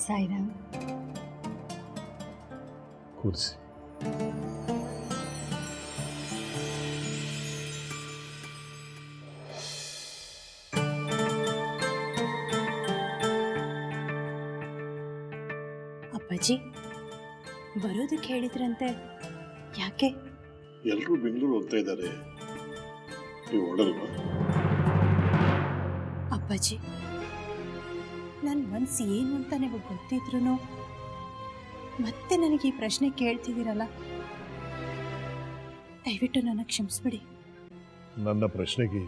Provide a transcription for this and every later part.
ಸಾಯಿರಾಮ್, ಕೂರಿಸಿ. ಅಪ್ಪಾಜಿ ಬರೋದಕ್ಕೆ ಹೇಳಿದ್ರಂತೆ, ಯಾಕೆ? ಎಲ್ಲರೂ ಬೆಂಗಳೂರು ಹೋಗ್ತಾ ಇದ್ದಾರೆ, ನೀವು ಹೊರಡಲ್ವಾ? ಅಪ್ಪಾಜಿ, ನನ್ನ ಮನಸ್ಸು ಏನು ಅಂತ ನಿಮಗೆ ಗೊತ್ತಿದ್ರು ಮತ್ತೆ ನನಗೆ ಈ ಪ್ರಶ್ನೆ ಕೇಳ್ತಿದ್ದೀರಲ್ಲ, ದಯವಿಟ್ಟು ನನ್ನ ಕ್ಷಮಿಸ್ಬಿಡಿ. ನನ್ನ ಪ್ರಶ್ನೆಗೆ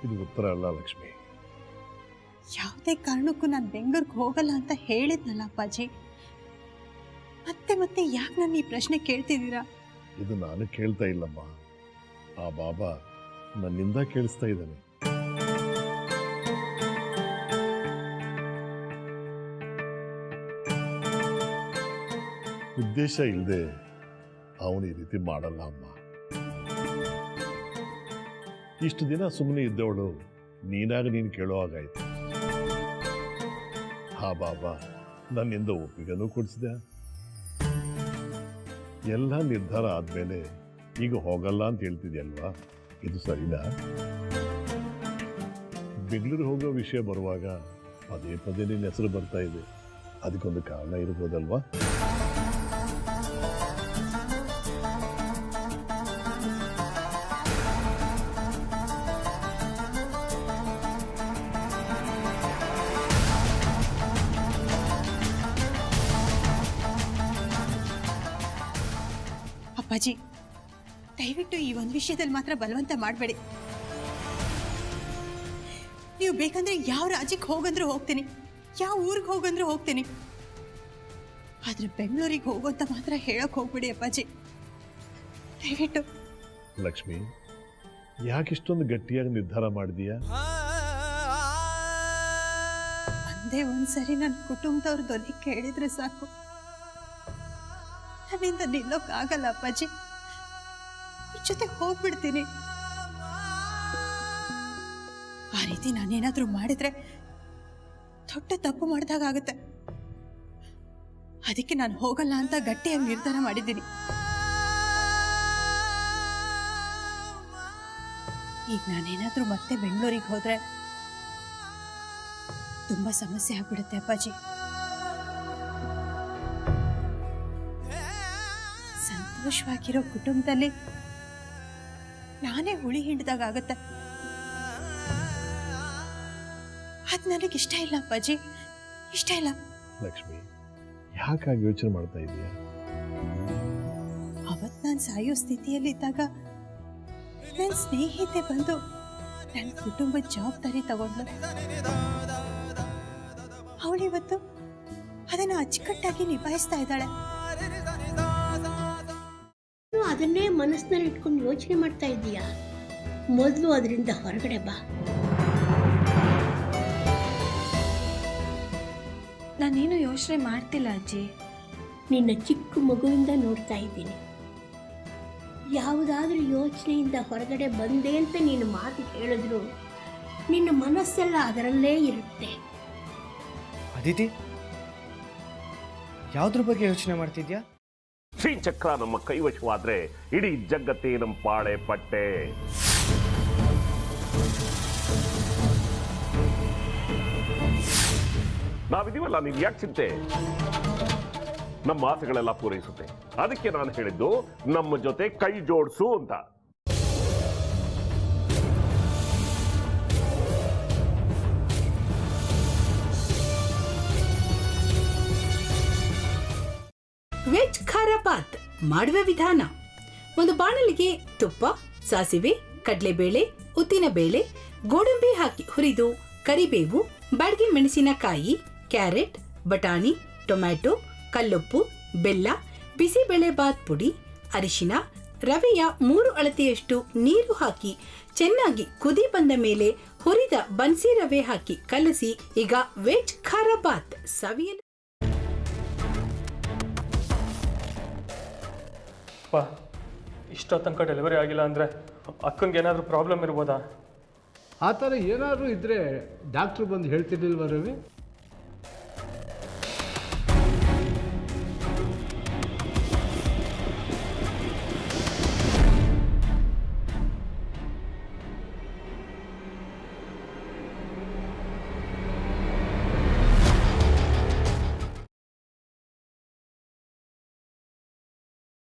ಇದು ಉತ್ತರ ಅಲ್ಲ ಲಕ್ಷ್ಮಿ. ಯಾವುದೇ ಕಾರಣಕ್ಕೂ ನಾನು ಬೆಂಗಳೂರಿಗೆ ಹೋಗಲ್ಲ ಅಂತ ಹೇಳಿದ್ನಲ್ಲ ಅಪ್ಪಾಜಿ, ಮತ್ತೆ ಮತ್ತೆ ಯಾಕೆ ನಾನು ಈ ಪ್ರಶ್ನೆ ಕೇಳ್ತಿದ್ದೀರಾ? ಇದು ನಾನು ಕೇಳ್ತಾ ಇಲ್ಲಮ್ಮ, ಆ ಬಾಬಾ ನನ್ನಿಂದ ಕೇಳಿಸ್ತಾ ಇದ್ದಾನೆ. ಉದ್ದೇಶ ಇಲ್ಲದೆ ಅವನು ಈ ರೀತಿ ಮಾಡಲ್ಲ ಅಮ್ಮ. ಇಷ್ಟು ದಿನ ಸುಮ್ಮನೆ ಇದ್ದವಳು ನೀನಾಗ ನೀನು ಕೇಳೋ ಹಾಗಾಯ್ತು. ಹಾ ಬಾಬಾ ನನ್ನಿಂದ ಒಪ್ಪಿಗೆನೂ ಕೊಡಿಸಿದೆ. ಎಲ್ಲ ನಿರ್ಧಾರ ಆದ್ಮೇಲೆ ಈಗ ಹೋಗಲ್ಲ ಅಂತ ಹೇಳ್ತಿದ್ಯಲ್ವಾ, ಇದು ಸರಿನಾ? ಬೆಂಗಳೂರು ಹೋಗೋ ವಿಷಯ ಬರುವಾಗ ಪದೇ ಪದೇ ನಿನ್ನ ಹೆಸರು ಬರ್ತಾ ಇದೆ, ಅದಕ್ಕೊಂದು ಕಾರಣ ಇರ್ಬೋದಲ್ವಾ? ಅಪ್ಪಾಜಿ, ದಯವಿಟ್ಟು ಈ ಒಂದು ವಿಷಯದಲ್ಲಿ ಮಾತ್ರ ಬಲವಂತ ಮಾಡಬೇಡಿ. ನೀವು ಬೇಕಂದ್ರೆ ಯಾವ ರಾಜ್ಯಕ್ಕೆ ಹೋಗಂದ್ರೂ ಹೋಗ್ತೀನಿ, ಯಾವ ಊರಿಗೆ ಹೋಗಂದ್ರೂ ಹೋಗ್ತೀನಿ, ಆದ್ರೆ ಬೆಂಗಳೂರಿಗೆ ಹೋಗೋಂತ ಮಾತ್ರ ಹೇಳಕ್ ಹೋಗ್ಬಿಡಿ ಅಪ್ಪಾಜಿ, ದಯವಿಟ್ಟು. ಲಕ್ಷ್ಮಿ, ಯಾಕಿಷ್ಟೊಂದು ಗಟ್ಟಿಯಾಗಿ ನಿರ್ಧಾರ ಮಾಡಿದೀಯಾ? ಒಂದೇ ಒಂದ್ಸರಿ ನನ್ನ ಕುಟುಂಬದವ್ರ ಧ್ವನಿ ಕೇಳಿದ್ರೆ ಸಾಕು, ನನ್ನಿಂದ ನಿಲ್ಲೋಕ್ಕಾಗಲ್ಲ ಅಪ್ಪಾಜಿ, ಅವ್ರ ಜೊತೆ ಹೋಗ್ಬಿಡ್ತೀನಿ. ಆ ರೀತಿ ನಾನೇನಾದ್ರೂ ಮಾಡಿದ್ರೆ ದೊಡ್ಡ ತಪ್ಪು ಮಾಡಿದಾಗತ್ತೆ. ಅದಕ್ಕೆ ನಾನು ಹೋಗಲ್ಲ ಅಂತ ಗಟ್ಟಿಯಾಗಿ ನಿರ್ಧಾರ ಮಾಡಿದ್ದೀನಿ. ಈಗ ನಾನೇನಾದ್ರೂ ಮತ್ತೆ ಬೆಂಗಳೂರಿಗೆ ಹೋದ್ರೆ ತುಂಬಾ ಸಮಸ್ಯೆ ಆಗ್ಬಿಡುತ್ತೆ ಅಪ್ಪಾಜಿ. ಸಂತೋಷವಾಗಿರೋ ಕುಟುಂಬದಲ್ಲಿ ನಾನೇ ಹುಳಿ ಹಿಂಡ್ದಾಗತ್ತೆ. ಅದು ನನಗಿಷ್ಟ ಇಲ್ಲ ಅಪ್ಪಾಜಿ, ಇಷ್ಟ ಇಲ್ಲ. ಲಕ್ಷ್ಮಿ, ಯಾಕಾಗಿ ಯೋಚನೆ ಮಾಡ್ತಾ ಇದೀಯಾ? ಅವತ್ ನಾನು ಸಾಯೋ ಸ್ಥಿತಿಯಲ್ಲಿದ್ದಾಗ ನನ್ನ ಸ್ನೇಹಿತೆ ಬಂದು ನನ್ನ ಕುಟುಂಬದ ಜವಾಬ್ದಾರಿ ತಗೊಂಡ್ಲು. ಅವಳಿವತ್ತು ಅದನ್ನು ಅಚ್ಚುಕಟ್ಟಾಗಿ ನಿಭಾಯಿಸ್ತಾ ಇದ್ದಾಳೆ. ಅದನ್ನೇ ಮನಸ್ಸಿನಲ್ಲಿ ಇಟ್ಕೊಂಡು ಯೋಚನೆ ಮಾಡ್ತಾ ಇದ್ದೀಯಾ? ಮೊದಲು ಅದರಿಂದ ಹೊರಗಡೆ ಬಾ. ನಾನೇನು ಯೋಚನೆ ಮಾಡ್ತಿಲ್ಲ ಅಜ್ಜಿ. ನಿನ್ನ ಚಿಕ್ಕ ಮಗುವಿಂದ ನೋಡ್ತಾ ಇದ್ದೀನಿ. ಯಾವುದಾದ್ರೂ ಯೋಚನೆಯಿಂದ ಹೊರಗಡೆ ಬಂದೆ ಅಂತ ನೀನು ಮಾತು ಹೇಳಿದ್ರು ನಿನ್ನ ಮನಸ್ಸೆಲ್ಲ ಅದರಲ್ಲೇ ಇರುತ್ತೆ. ಅದಿತಿ, ಯಾವುದ್ರ ಬಗ್ಗೆ ಯೋಚನೆ ಮಾಡ್ತಿದ್ಯಾ? ಶ್ರೀಚಕ್ರ ನಮ್ಮ ಕೈವಶವಾದ್ರೆ ಇಡೀ ಜಗತ್ತೇ ನಮ್ಮ ಪಾಳೆ ಪಟ್ಟೆ. ನಾವಿದೀವಲ್ಲ, ನೀನ್ ಯಾಕೆ ಚಿಂತೆ? ನಮ್ಮ ಆಸೆಗಳೆಲ್ಲ ಪೂರೈಸುತ್ತೆ. ಅದಕ್ಕೆ ನಾನು ಹೇಳಿದ್ದು ನಮ್ಮ ಜೊತೆ ಕೈ ಜೋಡಿಸು ಅಂತ. ವೆಜ್ ಖಾರ ಬಾತ್ ಮಾಡುವ ವಿಧಾನ: ಒಂದು ಬಾಣಲಿಗೆ ತುಪ್ಪ, ಸಾಸಿವೆ, ಕಡಲೆಬೇಳೆ, ಉದ್ದಿನಬೇಳೆ, ಗೋಡಂಬಿ ಹಾಕಿ ಹುರಿದು ಕರಿಬೇವು, ಬಾಡಿಗೆ ಮೆಣಸಿನಕಾಯಿ, ಕ್ಯಾರೆಟ್, ಬಟಾಣಿ, ಟೊಮ್ಯಾಟೊ, ಕಲ್ಲುಪ್ಪು, ಬೆಲ್ಲ, ಬಿಸಿಬೇಳೆಬಾತ್ ಪುಡಿ, ಅರಿಶಿನ, ರವೆಯ 3 ಅಳತೆಯಷ್ಟು ನೀರು ಹಾಕಿ ಚೆನ್ನಾಗಿ ಕುದಿ ಬಂದ ಮೇಲೆ ಹುರಿದ ಬನ್ಸಿ ರವೆ ಹಾಕಿ ಕಲಸಿ. ಈಗ ವೆಜ್ ಖಾರ ಬಾತ್ ಸವಿಯಲು. ಅಪ್ಪ, ಇಷ್ಟೋ ತನಕ ಡೆಲಿವರಿ ಆಗಿಲ್ಲ ಅಂದರೆ ಅಕ್ಕನಿಗೆ ಏನಾದರೂ ಪ್ರಾಬ್ಲಮ್ ಇರ್ಬೋದಾ? ಆ ಥರ ಏನಾದರೂ ಇದ್ದರೆ ಡಾಕ್ಟ್ರು ಬಂದು ಹೇಳ್ತಿರ್ಲಿಲ್ವ ರವಿ?